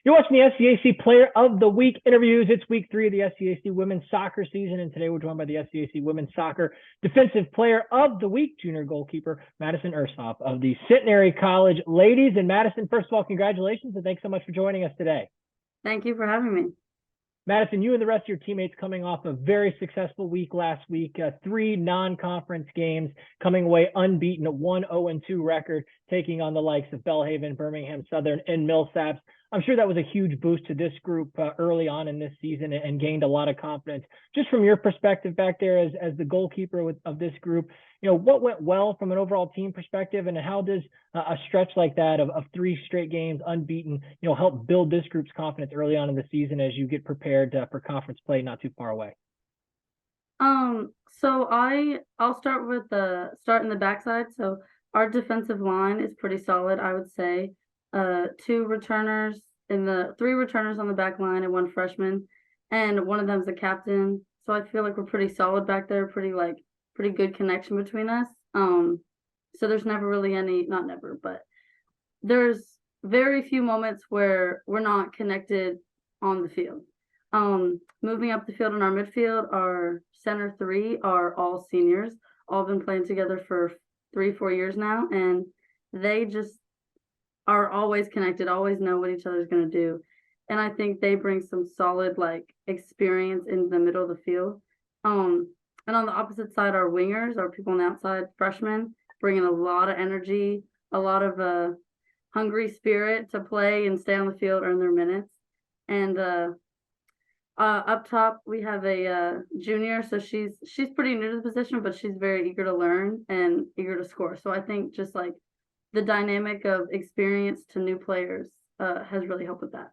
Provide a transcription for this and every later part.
You're watching the SCAC Player of the Week interviews. It's week 3 of the SCAC women's soccer season, and today we're joined by the SCAC women's soccer Defensive Player of the Week, junior goalkeeper Madison Ersoff of the Centenary College ladies. And Madison, first of all, congratulations, and thanks so much for joining us today. Thank you for having me. Madison, you and the rest of your teammates coming off a very successful week last week, 3 non-conference games, coming away unbeaten, a 1-0-2 record, taking on the likes of Belhaven, Birmingham Southern, and Millsaps. I'm sure that was a huge boost to this group early on in this season and gained a lot of confidence. Just from your perspective back there as the goalkeeper of this group, what went well from an overall team perspective, and how does a stretch like that of 3 straight games unbeaten, help build this group's confidence early on in the season as you get prepared for conference play not too far away? So I'll start with start in the backside. So our defensive line is pretty solid, I would say. 3 returners on the back line and 1 freshman, and one of them is a captain. So I feel like we're pretty solid back there, pretty good connection between us. So there's never really not never, but there's very few moments where we're not connected on the field. Moving up the field in our midfield, our center 3 are all seniors, all been playing together for 3-4 years now, and they just are always connected, always know what each other's going to do. And I think they bring some solid experience in the middle of the field. And on the opposite side, our wingers, our people on the outside, freshmen, bringing a lot of energy, a lot of hungry spirit to play and stay on the field, earn their minutes. And up top, we have a junior, so she's pretty new to the position, but she's very eager to learn and eager to score. So I think just the dynamic of experience to new players has really helped with that.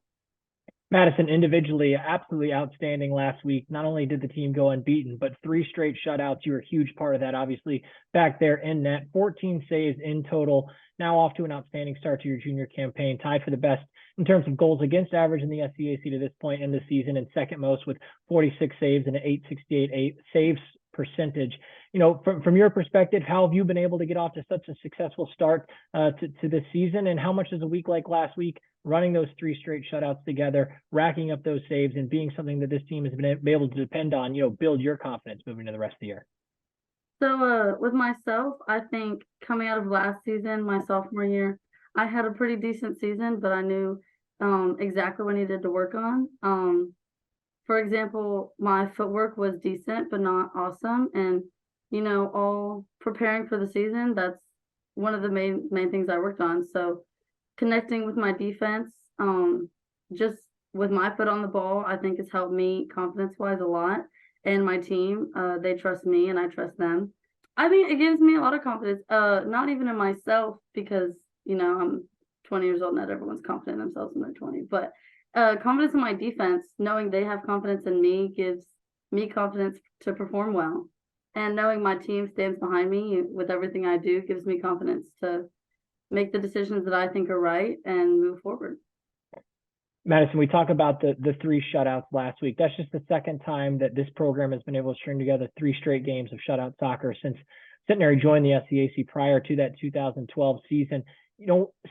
Madison, individually, absolutely outstanding last week. Not only did the team go unbeaten, but 3 straight shutouts. You were a huge part of that, obviously, back there in net. 14 saves in total. Now off to an outstanding start to your junior campaign, tied for the best in terms of goals against average in the SCAC to this point in the season, and second most with 46 saves and an .868 saves percentage. From your perspective, how have you been able to get off to such a successful start to this season, and how much does a week like last week, running those 3 straight shutouts together, racking up those saves, and being something that this team has been able to depend on, build your confidence moving to the rest of the year? So with myself, I think coming out of last season, my sophomore year, I had a pretty decent season, but I knew exactly what I needed to work on. For example, my footwork was decent, but not awesome. And, all preparing for the season, that's one of the main things I worked on. So connecting with my defense, just with my foot on the ball, I think has helped me confidence-wise a lot. And my team, they trust me and I trust them. I think it gives me a lot of confidence, not even in myself, because, I'm 20 years old, not everyone's confident in themselves when they're 20, but confidence in my defense, knowing they have confidence in me gives me confidence to perform well. And knowing my team stands behind me with everything I do gives me confidence to make the decisions that I think are right and move forward. Madison, we talk about the 3 shutouts last week. That's just the second time that this program has been able to string together 3 straight games of shutout soccer since Centenary joined the SCAC prior to that 2012 season.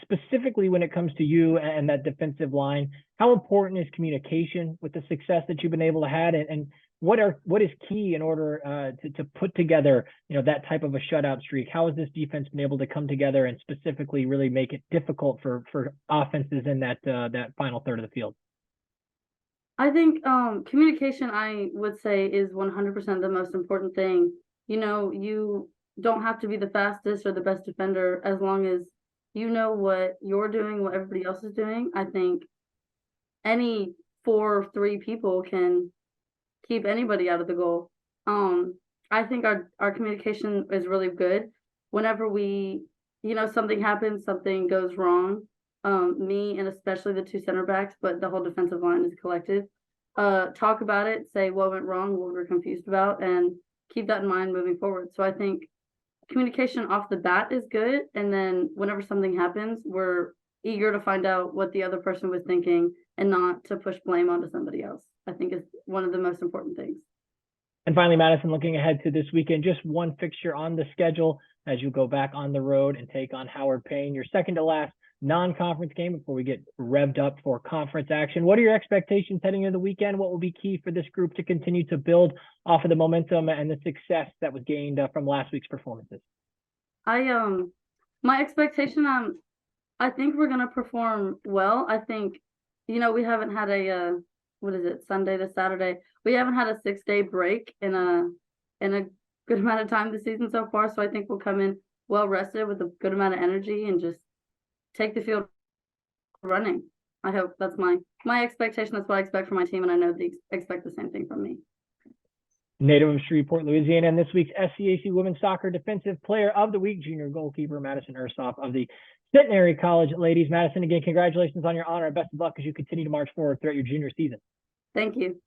Specifically when it comes to you and that defensive line, how important is communication with the success that you've been able to have, and what is key in order to put together, that type of a shutout streak? How has this defense been able to come together and specifically really make it difficult for offenses in that final third of the field? I think communication, I would say, is 100% the most important thing. You don't have to be the fastest or the best defender as long as you know what you're doing, what everybody else is doing. I think any 4 or 3 people can keep anybody out of the goal. I think our communication is really good. Whenever we, something happens, something goes wrong, me and especially the 2 center backs, but the whole defensive line is collective, talk about it, say what went wrong, what we're confused about, and keep that in mind moving forward. So I think communication off the bat is good, and then whenever something happens, we're eager to find out what the other person was thinking and not to push blame onto somebody else. I think is one of the most important things. And finally, Madison, looking ahead to this weekend, just one fixture on the schedule as you go back on the road and take on Howard Payne, your second to last non-conference game before we get revved up for conference action. What are your expectations heading into the weekend? What will be key for this group to continue to build off of the momentum and the success that was gained from last week's performances? My expectation, I think we're gonna perform well. I think, we haven't had a what is it, Sunday to Saturday? We haven't had a 6-day break in a good amount of time this season so far. So I think we'll come in well rested with a good amount of energy and just take the field running. I hope that's my expectation. That's what I expect from my team, and I know they expect the same thing from me. Native of Shreveport, Louisiana, and this week's SCAC Women's Soccer Defensive Player of the Week, junior goalkeeper Madison Ersoff of the Centenary College ladies. Madison, again, congratulations on your honor and best of luck as you continue to march forward throughout your junior season. Thank you.